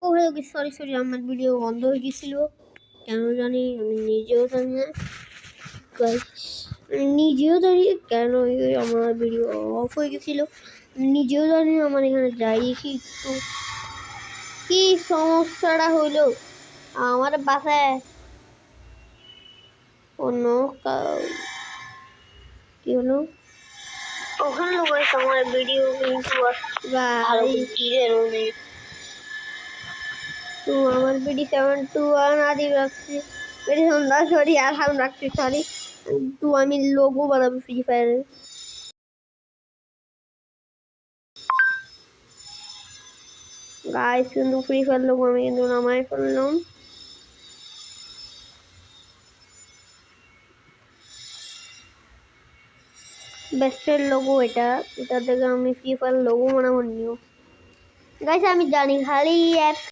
ও হয়ে গেছে, সরি আমার ভিডিও বন্ধ হয়ে গেছিল কেন জানি, আমি নিজেও জানি না গাইস, আমি নিজেও জানি কেন আমার ভিডিও অফ হয়ে গেছিল, নিজেও জানি না। আমার এখানে যাই কি একটু কি সমস্যাটা হইলো আমার বাসায় অন্য কি হলো ওখানে লোক আমার ভিডিও কিন্তু তো আমার বিডি 721 আদি রাখছি, বিডি সন্ধ্যা সরি আর হাম রাখছি সরি। তো আমি লোগো বানাবো ফ্রি ফায়ারের। গাইস কিন্তু ফ্রি ফায়ার লোগো আমি কিন্তু নামাই ফেললাম। বেস্টের লোগো এটা থেকে আমি ফ্রি ফায়ার লোগো বানাবো নিও। গাইস আমি জানি খালি